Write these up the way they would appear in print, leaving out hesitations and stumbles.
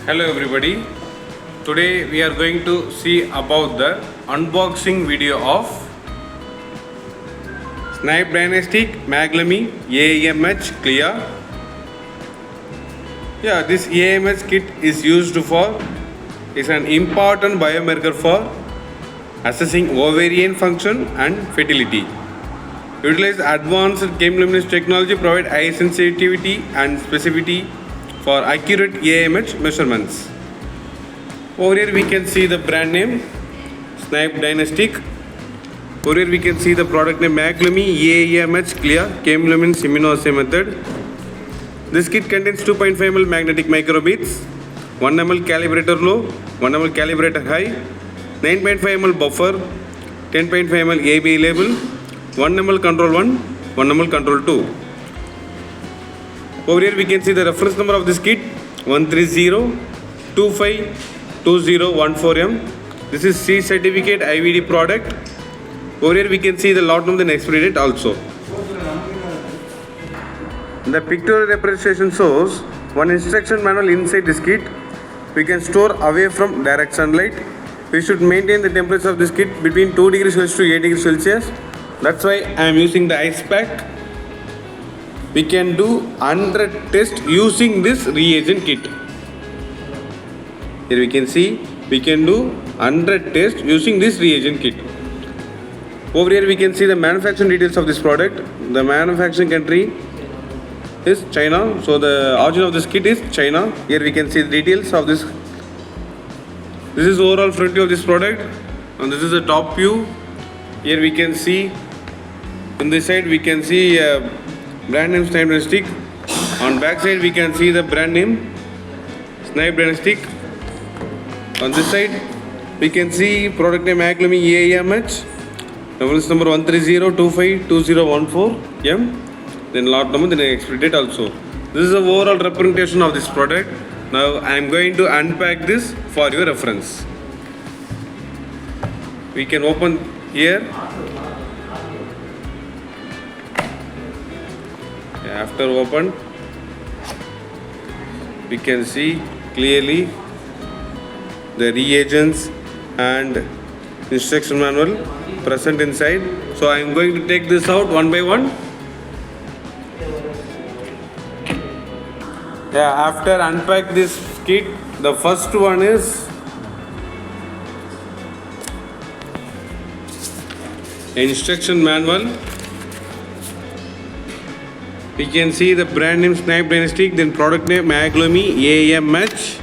Hello everybody. Today we are going to see about the unboxing video of Snibe MAGLUMI AMH CLIA. This AMH kit is used for an important biomarker for assessing ovarian function and fertility. Utilize advanced chemiluminescence technology, provide high sensitivity and specificity for accurate AMH measurements. Over here we can see the brand name Snibe Dynastic. Over here we can see the product name MAGLUMI AMH CLIA chemiluminescence immunoassay method. This kit contains 2.5 ml magnetic microbeads, 1 ml calibrator low, 1 ml calibrator high, 9.5 ml buffer, 10.5 ml AB label, 1 ml control 1, 1 ml control 2. Over here we can see the reference number of this kit 130252014M. This is C certificate IVD product. Over here we can see the lot number and expiry date also. The pictorial representation shows one instruction manual inside this kit. We can store away from direct sunlight. We should maintain the temperature of this kit between 2 degrees Celsius to 8 degrees Celsius. That's why I am using the ice pack. We can do 100 tests using this reagent kit. Here we can see we can do 100 tests using this reagent kit. Over here we can see the manufacturing details of this product. The manufacturing country is China. So the origin of this kit is China. Here we can see the details of this. This is overall front view of this product, and this is the top view. Here we can see on this side we can see brand name Snibe Dynastic. On back side we can see the brand name Snibe Dynastic. On this side we can see product name MAGLUMI AMH, reference number 130252014M, then lot number, then expiry date also. This is the overall representation of this product. Now I am going to unpack this for your reference. We can open here. After open, we can see clearly the reagents and instruction manual present inside. So I am going to take this out one by one. After unpack this kit, the first one is instruction manual. We can see the brand name Snibe Dynastic, then product name MAGLUMI AMH.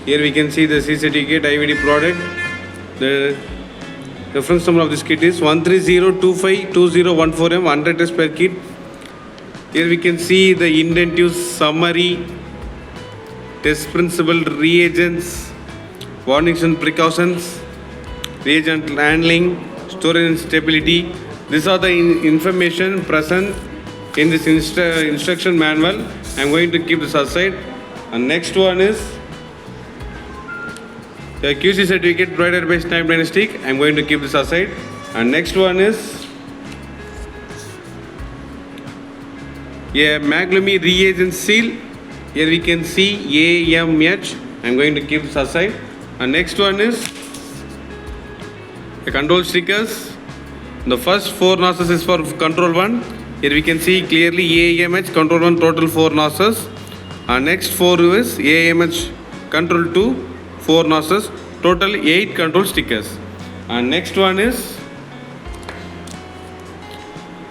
Here we can see the C certificate IVD product. The reference number of this kit is 130252014M, 100 tests per kit. Here we can see the indentive summary, test principle, reagents, warnings and precautions, reagent handling, storage and stability. These are the information present in this instruction manual. I am going to keep this aside. And next one is the QC certificate provided by Snibe Dynastic. I am going to keep this aside. And next one is MAGLUMI reagent seal. Here we can see AMH. I am going to keep this aside. And next one is the control stickers. The first 4 notches is for control 1. Here we can see clearly AMH control 1 total 4 notches. And next 4 is AMH control 2 4 notches, total 8 control stickers. And next one is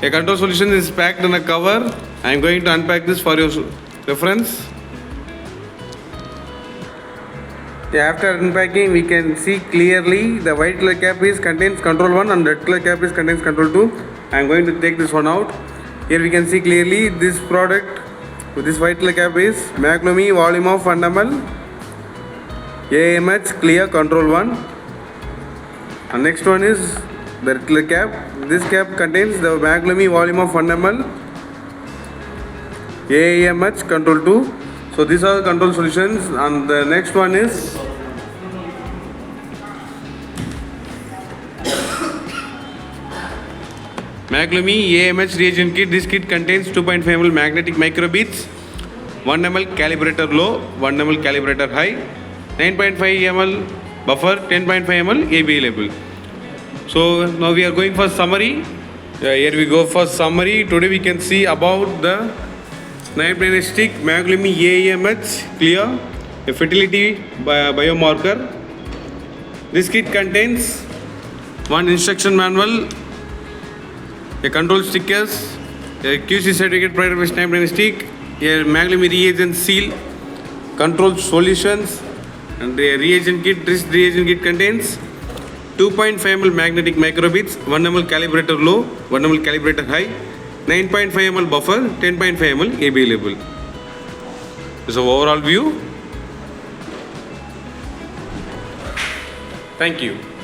a control solution is packed in a cover. I am going to unpack this for your reference. After unpacking, we can see clearly the white color cap contains control 1 and red color cap contains control 2. I am going to take this one out. Here we can see clearly this product with this white color cap is MAGLUMI volume of 1 ml AMH CLIA control 1. And next one is the red color cap. This cap contains the MAGLUMI volume of 1 ml AMH control 2. So these are the control solutions. And the next one is MAGLUMI AMH reagent kit. This kit contains 2.5 ml magnetic microbeads, 1 ml calibrator low, 1 ml calibrator high, 9.5 ml buffer, 10.5 ml ABA label. So now we are going for summary. Here we go for summary. Today we can see about the Snibe MAGLUMI AMH CLIA, a fertility biomarker. This kit contains one instruction manual, a control stickers, a QC certificate provided by Snibe a MAGLUMI reagent seal, control solutions, and the reagent kit. This reagent kit contains 2.5 ml magnetic microbeads, 1 ml calibrator low, 1 ml calibrator high, 9.5 ml buffer, 10.5 ml ABA label. This is the overall view. Thank you.